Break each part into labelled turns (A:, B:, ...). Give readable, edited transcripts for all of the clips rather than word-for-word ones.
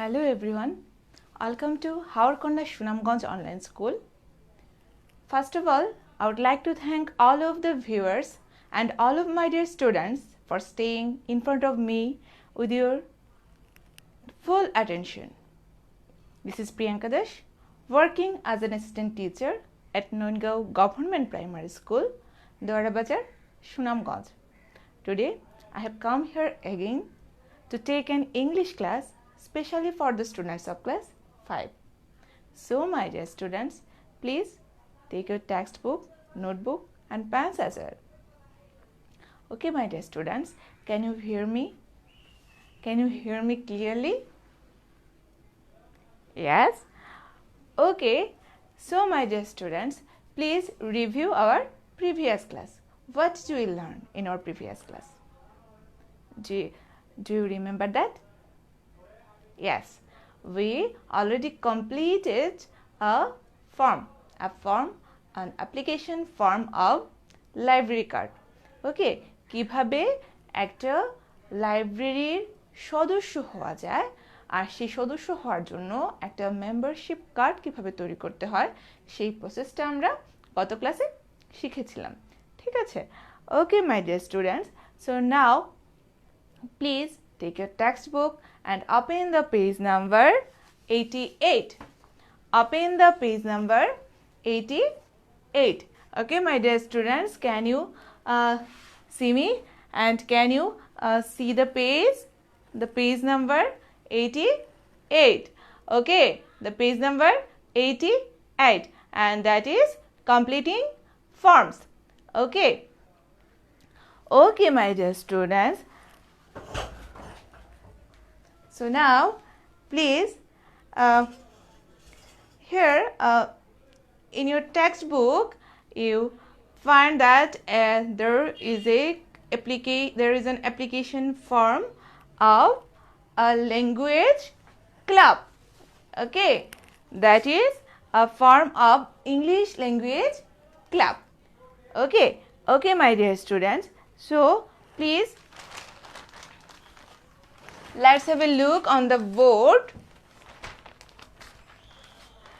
A: Hello everyone, welcome to Haurkonda Sunamganj Online School. First of all, I would like to thank all of the viewers and all of my dear students for staying in front of me with your full attention. This is Priyanka Dash, working as an assistant teacher at Noingao Government Primary School, Dwarabazar, Sunamganj. Today, I have come here again to take an English class especially for the students of class 5. So my dear students, please take your textbook, notebook and pens as well. Okay my dear students, can you hear me? Can you hear me clearly? Yes? Okay, so my dear students, please review our previous class. What did we learn in our previous class? Do you remember that? Yes, we already completed an application form of library card. Okay, কিভাবে একটা লাইব্রেরির সদস্য হওয়া যায় আর সেই সদস্য হওয়ার জন্য একটা মেম্বারশিপ কার্ড কিভাবে তৈরি করতে হয় সেই প্রসেসটা আমরা গত ক্লাসে শিখেছিলাম। ঠিক আছে? Okay my dear students, so now please take your textbook and open the page number 88. Open the page number 88. Okay, my dear students, can you see me and can you see the page number 88. Okay, the page number 88, and that is completing forms. Okay. Okay, my dear students. So now, please, here in your textbook, you find that there is an application form of a language club. Okay, that is a form of English language club. Okay, okay, my dear students. So please, let's have a look on the board.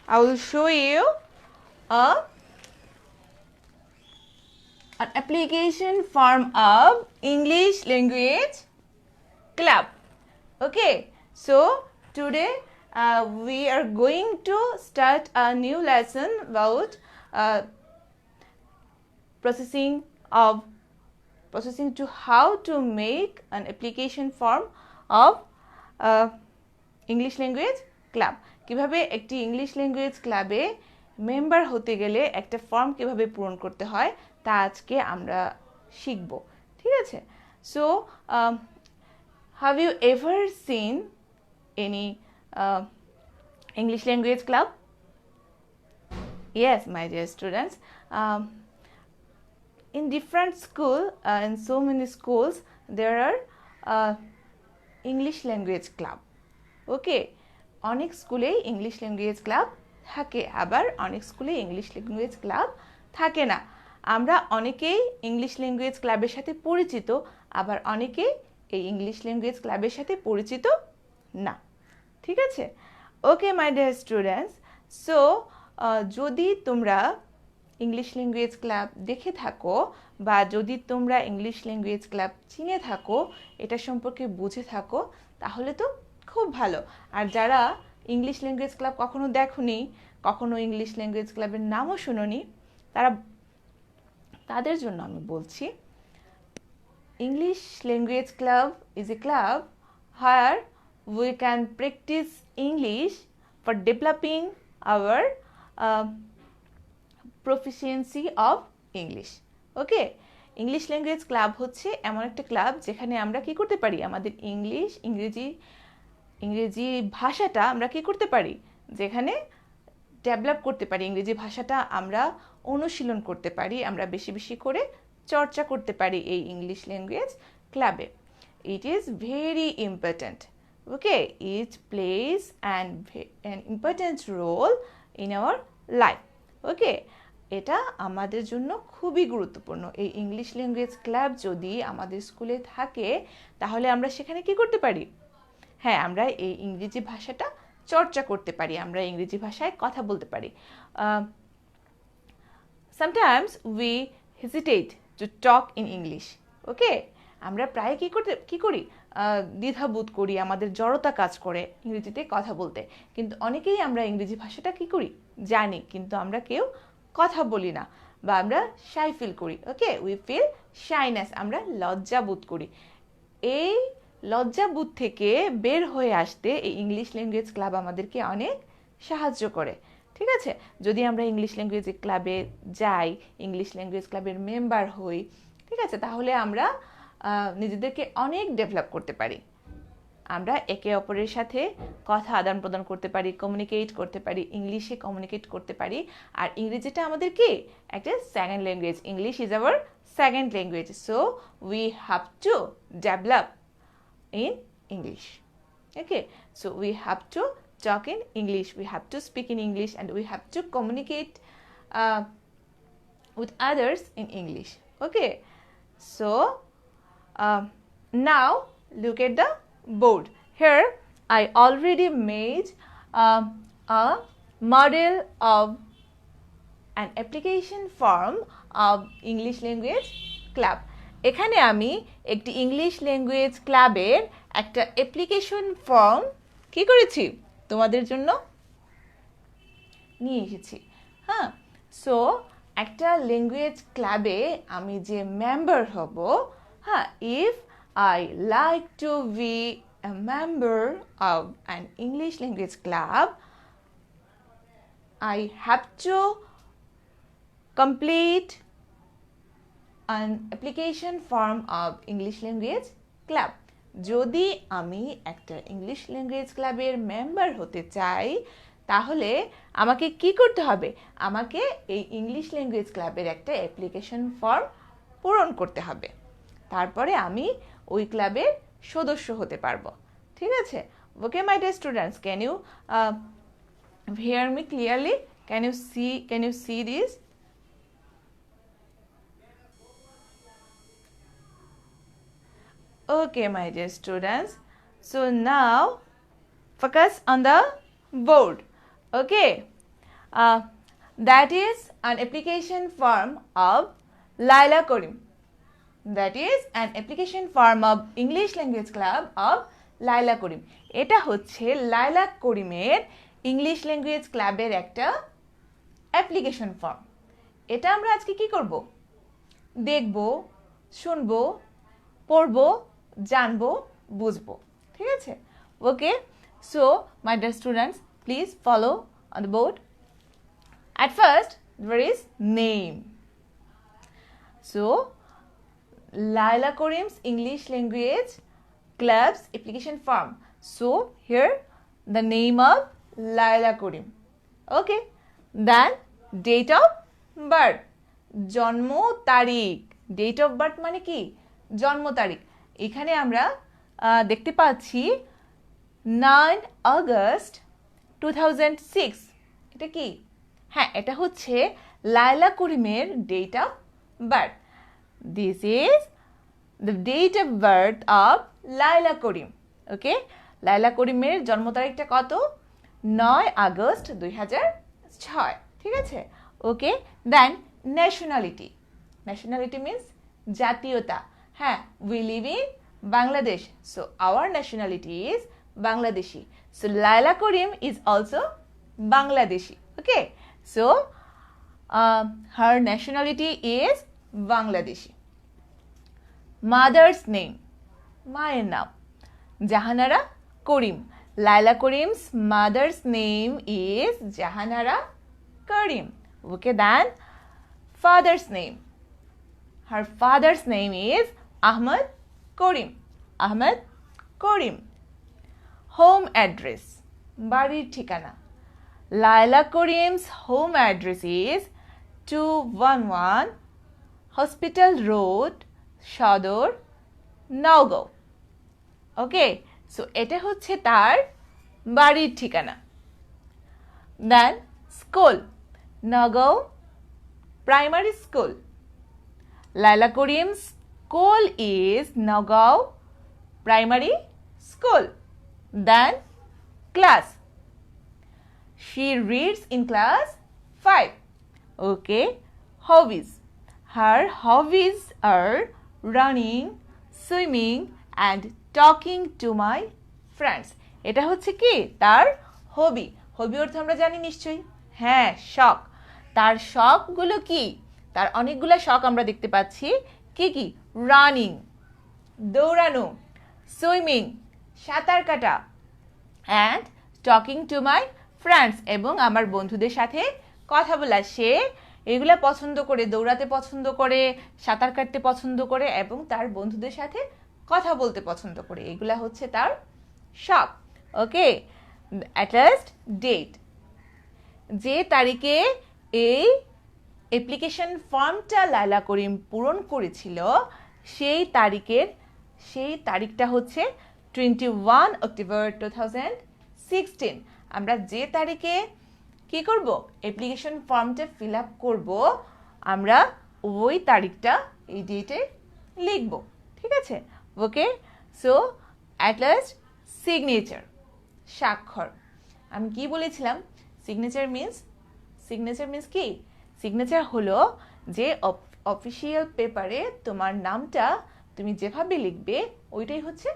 A: I will show you an application form of English language club. Okay, so today we are going to start a new lesson about processing to how to make an application form of English language club. কিভাবে একটি English language ক্লাবে member হতে গেলে একটা form কিভাবে পূরণ করতে হয় তা আজকে আমরা শিখব। ঠিক আছে? So have you ever seen any English language club? Yes, my dear students. In different school, in so many schools, there are English language club. Okay, অনেক স্কুলে ইংলিশ ল্যাঙ্গুয়েজ ক্লাব থাকে, আবার অনেক স্কুলে ইংলিশ ল্যাঙ্গুয়েজ ক্লাব থাকে না। আমরা অনেকেই ইংলিশ ল্যাঙ্গুয়েজ ক্লাবের সাথে পরিচিত, আবার অনেকেই এই ইংলিশ ল্যাঙ্গুয়েজ ক্লাবের সাথে পরিচিত না। ঠিক আছে? Okay my dear students, so যদি তোমরা ইংলিশ ল্যাঙ্গুয়েজ ক্লাব দেখে থাকো বা যদি তোমরা ইংলিশ ল্যাঙ্গুয়েজ ক্লাব চিনে থাকো, এটা সম্পর্কে বুঝে থাকো, তাহলে তো খুব ভালো। আর যারা ইংলিশ ল্যাঙ্গুয়েজ ক্লাব কখনো দেখোনি, কখনো ইংলিশ ল্যাঙ্গুয়েজ ক্লাবের নামও শুনোনি, তাদের জন্য আমি বলছি, English language club is a club where we can practice English for developing our proficiency of English. Okay, English language club হচ্ছে এমন একটা ক্লাব যেখানে আমরা কি করতে পারি, আমাদের ইংরেজি ভাষাটা আমরা কি করতে পারি, যেখানে ডেভেলপ করতে পারি, ইংরেজি ভাষাটা আমরা অনুশীলন করতে পারি, আমরা বেশি বেশি করে চর্চা করতে পারি এই ইংলিশ ল্যাঙ্গুয়েজ ক্লাবে। It is very important. Okay, it places an important role in our life. Okay, এটা আমাদের জন্য খুবই গুরুত্বপূর্ণ। এই ইংলিশ ল্যাঙ্গুয়েজ ক্লাব যদি আমাদের স্কুলে থাকে তাহলে আমরা সেখানে কি করতে পারি, হ্যাঁ, আমরা এই ইংরেজি ভাষাটা চর্চা করতে পারি, আমরা ইংরেজি ভাষায় কথা বলতে পারি। Sometimes we hesitate to talk in English. ওকে, আমরা প্রায় কি করি দ্বিধাবোধ করি, আমাদের জড়তা কাজ করে ইংরেজিতে কথা বলতে। কিন্তু অনেকেই আমরা ইংরেজি ভাষাটা কি করি জানি, কিন্তু আমরা কেউ কথা বলি না বা আমরা শাই ফিল করি। ওকে, উই ফিল শাইনেস, আমরা লজ্জা বোধ করি। এই লজ্জাবোধ থেকে বের হয়ে আসতে এই ইংলিশ ল্যাঙ্গুয়েজ ক্লাব আমাদেরকে অনেক সাহায্য করে। ঠিক আছে, যদি আমরা ইংলিশ ল্যাঙ্গুয়েজ ক্লাবে যাই, ইংলিশ ল্যাঙ্গুয়েজ ক্লাবের মেম্বার হই, ঠিক আছে, তাহলে আমরা নিজেদেরকে অনেক ডেভেলপ করতে পারি। আমরা একে অপরের সাথে কথা আদান প্রদান করতে পারি, কমিউনিকেট করতে পারি, ইংলিশে কমিউনিকেট করতে পারি। আর ইংরেজিটা আমাদের কি একটা second language, English is our second language, so we have to develop in English. Okay, so we have to talk in English, we have to speak in English, and we have to communicate with others in English. Okay, so now look at the board. Here I already made a model of an application form of English language club. এখানে আমি একটি English language ক্লাবের একটা application form কি করেছি তোমাদের জন্য নিয়ে এসেছি। হ্যাঁ, সো একটা ল্যাঙ্গুয়েজ ক্লাবে আমি যে মেম্বার হব, হ্যাঁ, if I like to be a member of an English language club, I have to complete an application form of English language club. যদি আমি একটা ইংলিশ ল্যাঙ্গুয়েজ ক্লাবের মেম্বার হতে চাই, তাহলে আমাকে কি করতে হবে? আমাকে এই ইংলিশ ল্যাঙ্গুয়েজ ক্লাবের একটা অ্যাপ্লিকেশন ফর্ম পূরণ করতে হবে, তারপরে আমি ওই ক্লাবের সদস্য হতে পারবো। ঠিক আছে? Okay my dear students, can you hear me clearly? Can you see this? Okay, my dear students, so now focus on the board. Okay, that is an application form of Laila Karim. That is an application form of English language club of Laila Karim. এটা হচ্ছে লাইলা করিমের English language ক্লাবের একটা application form. এটা আমরা আজকে কি করব? দেখব, শুনবো, পড়বো, জানবো, বুঝবো। ঠিক আছে? Okay, so my dear students, please follow on the board. At first, there is name. So, Laila Karim's English language club's application form. So, here the name of Laila Karim. Okay, then date of birth. জন্ম তারিখ। Date of birth মানে কি? জন্ম তারিখ। এখানে আমরা দেখতে পাচ্ছি 9 আগস্ট 2006। এটা কি? হ্যাঁ, এটা হচ্ছে লাইলা করিমের date of birth. This is the date of birth of Laila Karim. Okay, Laila করিমের জন্ম তারিখটা কত? 9 আগস্ট 2006। ঠিক আছে? Okay, then nationality. Nationality means জাতীয়তা। হ্যাঁ, we live in Bangladesh, so our nationality is Bangladeshi. So Laila Karim is also Bangladeshi. Okay, so her nationality is Bangladeshi. Mother's name, মায়ের নাম জাহানারা করিম। Laila Karim's mother's name is Jahanara Karim. Okay, then father's name. Her father's name is Ahmad Karim. Ahmad Karim. Home address, বাড়ির ঠিকানা। Laila Karim's home address is 211 Hospital Road, Sodor, Nagaon. Okay, so এটা হচ্ছে তার বাড়ির ঠিকানা। দেন school, Nagaon Primary School. Laila Karim's school is Nagaon Primary School. Then class. She reads in class 5. Okay. Hobbies. Her hobbies are running, swimming and talking to my friends. এটা হচ্ছে কি তার হবি। হবি অর্থ আমরা জানি নিশ্চয়ই, হ্যাঁ শখ। তার শখগুলো কি? তার অনেকগুলো শখ আমরা দেখতে পাচ্ছি। কি কি? রানিং, দৌড়ানো, সুইমিং, সাঁতার কাটা, and talking to my friends, এবং আমার বন্ধুদের সাথে কথা বলা। সে এগুলা পছন্দ করে, দৌড়াতে পছন্দ করে, সাঁতার কাটতে পছন্দ করে এবং তার বন্ধুদের সাথে কথা বলতে পছন্দ করে। এগুলা হচ্ছে তার শখ। ওকে, অ্যাট লাস্ট ডেট। যে তারিখে এই অ্যাপ্লিকেশন ফর্মটা লায়লা করিম পূরণ করেছিল সেই তারিখটা হচ্ছে 21 অক্টোবর 2016। আমরা যে তারিখে কি করব? অ্যাপ্লিকেশন ফর্মটা ফিল আপ করবো, আমরা ওই তারিখটা এই ডেটে লিখব। ঠিক আছে? Okay, so at last signature, স্বাক্ষর। আমি কি বলেছিলাম? সিগনেচার মিন্স কি? সিগনেচার হলো যে অফিসিয়াল পেপারে তোমার নামটা তুমি যেভাবে লিখবে ওইটাই হচ্ছে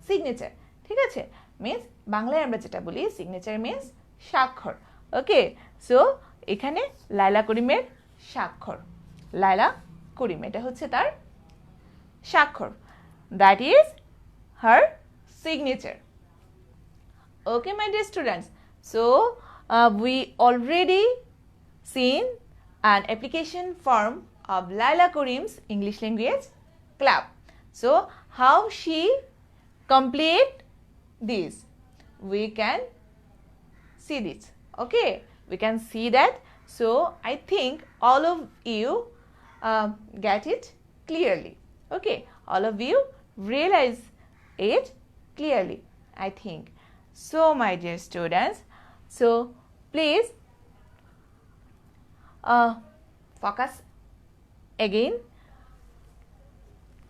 A: সিগনেচার। ঠিক আছে? মিন্স বাংলায় আমরা যেটা বলি সিগনেচার মিন্স স্বাক্ষর। ওকে, সো এখানে লায়লা করিমের স্বাক্ষর। লায়লা করিম, এটা হচ্ছে তার স্বাক্ষর। That is her signature. Okay, my dear students, so we already seen an application form of Laila Karim's English Language Club. So how she complete this? We can see this. Okay, we can see that. So I think all of you get it clearly. Okay, all of you realize it clearly, I think. So my dear students, so please focus again.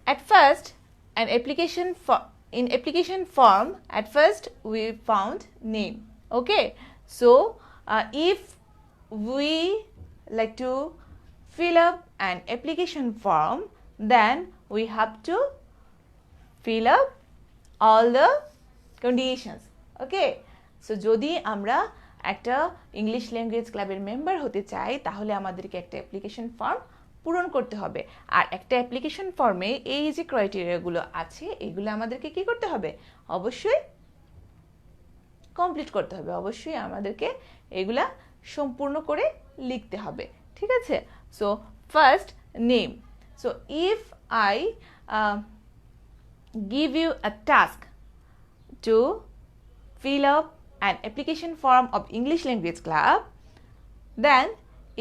A: At first, in application form, at first we found name. Okay, so if we like to fill up an application form, then we have to fill up all the conditions. Okay, so যদি আমরা একটা English language ক্লাবের member হতে চাই তাহলে আমাদেরকে একটা application form পূরণ করতে হবে। আর একটা অ্যাপ্লিকেশন ফর্মে এই যে ক্রাইটেরিয়াগুলো আছে এগুলো আমাদেরকে কি করতে হবে? অবশ্যই কমপ্লিট করতে হবে। অবশ্যই আমাদেরকে এগুলা সম্পূর্ণ করে লিখতে হবে। ঠিক আছে? So first name. So if I give you a task to fill up an application form of English Language Club, then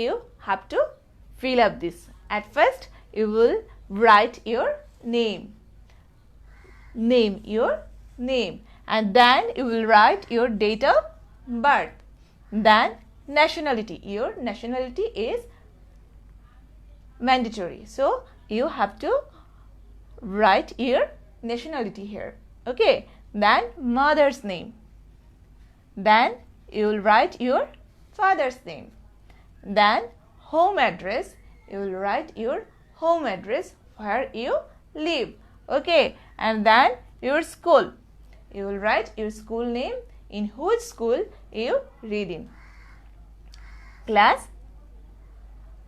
A: you have to fill up this. At first, you will write your name, and then you will write your date of birth, then nationality. Your nationality is mandatory, so you have to write your nationality here. Okay, then mother's name, then you will write your father's name, then home address, you will write your home address where you live. Okay, and then your school, you will write your school name, in which school you read in. Class,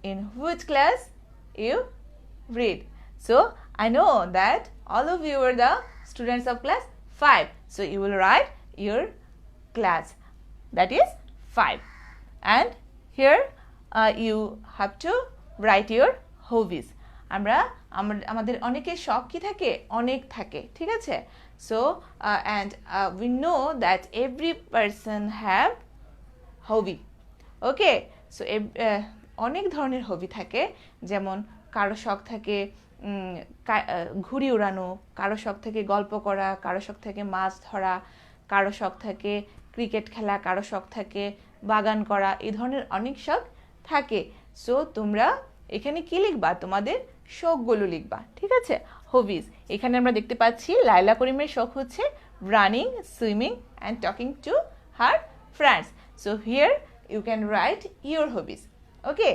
A: in which class you read. So I know that all of you are the students of class 5, so you will write your class, that is 5, and here you have to write your hobbies. আমরা আমাদের অনেকের শখ কি থাকে? অনেক থাকে। ঠিক আছে? So and we know that every person have hobby. Okay, so অনেক ধরনের হবি থাকে, যেমন কারো শখ থাকে ঘুড়ি উড়ানো, কারো শখ থেকে গল্প করা, কারো শখ থেকে মাছ ধরা, কারো শখ থাকে ক্রিকেট খেলা, কারো শখ থাকে বাগান করা। এই ধরনের অনেক শখ থাকে। সো তোমরা এখানে কি লিখবা? তোমাদের শখগুলো লিখবা। ঠিক আছে? হবিজ। এখানে আমরা দেখতে পাচ্ছি লায়লা করিমের শখ হচ্ছে running, swimming, and talking to her friends. So here you can write your hobbies. Okay,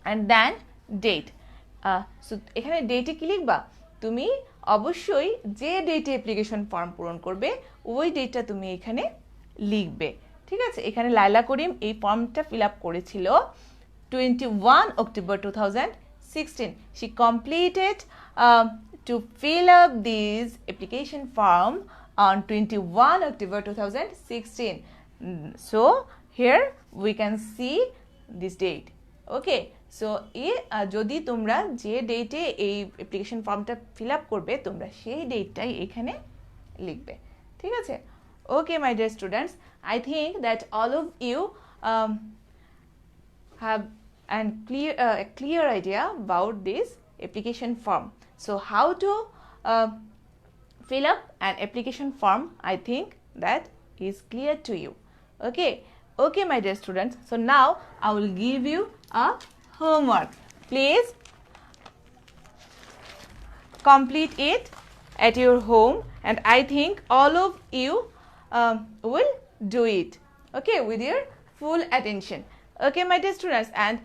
A: and then date. So এখানে ডেটে কি লিখবা? তুমি অবশ্যই যে ডেটে অ্যাপ্লিকেশন ফর্ম পূরণ করবে ওই ডেটটা তুমি এখানে লিখবে। ঠিক আছে, এখানে লাইলা করিম এই ফর্মটা ফিল আপ করেছিল 21 October 2016. She completed to fill up this application form on 21 October 2016. So here we can see this date. Okay, so যদি তোমরা যে ডেটে এই অ্যাপ্লিকেশন ফর্মটা ফিল আপ করবে তোমরা সেই ডেটটাই এখানে লিখবে। ঠিক আছে, okay my dear students, I think that all of you have a clear idea about this application form. So how to fill up an application form, I think that is clear to you. Okay my dear students, so now I will give you a homework. Please complete it at your home, and I think all of you will do it, okay, with your full attention. Okay my dear students, and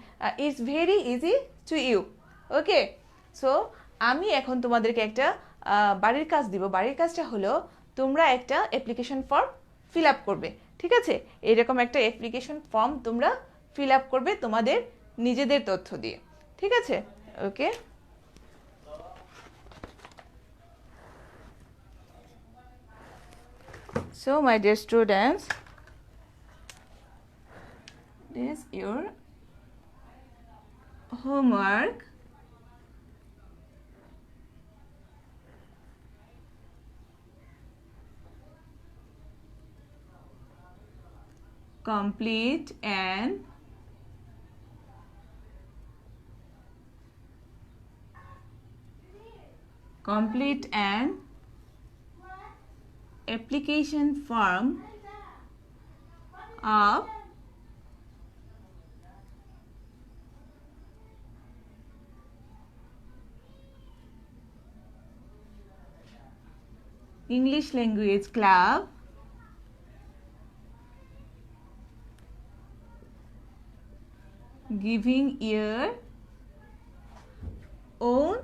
A: it's very easy to you. Okay, so আমি এখন তোমাদেরকে একটা বাড়ির কাজ দিব। বাড়ির কাজটা হলো তোমরা একটা অ্যাপ্লিকেশন ফর্ম ফিল আপ করবে। ঠিক আছে, এইরকম একটা অ্যাপ্লিকেশন ফর্ম তোমরা ফিল আপ করবে তোমাদের নিজেদের তথ্য দিয়ে। ঠিক আছে, ওকে। So my dear students, this is your homework. Complete an application form of English Language Club giving your own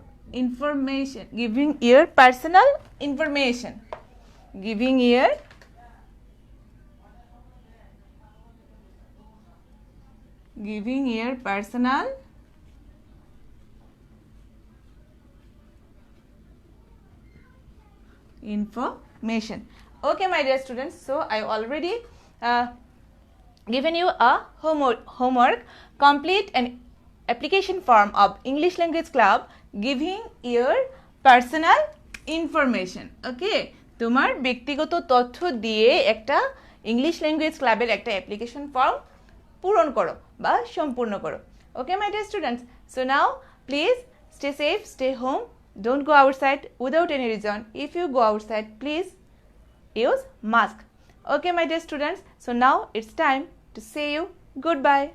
A: information, giving your personal information, giving your personal information. Okay my dear students, so I already given you a homework. Complete an application form of English Language Club giving your personal information. Okay, তোমার ব্যক্তিগত তথ্য দিয়ে একটা English language ক্লাবের একটা application form পূরণ করো বা সম্পূর্ণ করো। Okay my dear students, so now please stay safe, stay home, don't go outside without any reason. If you go outside, please use mask. Okay my dear students, so now it's time to say you goodbye.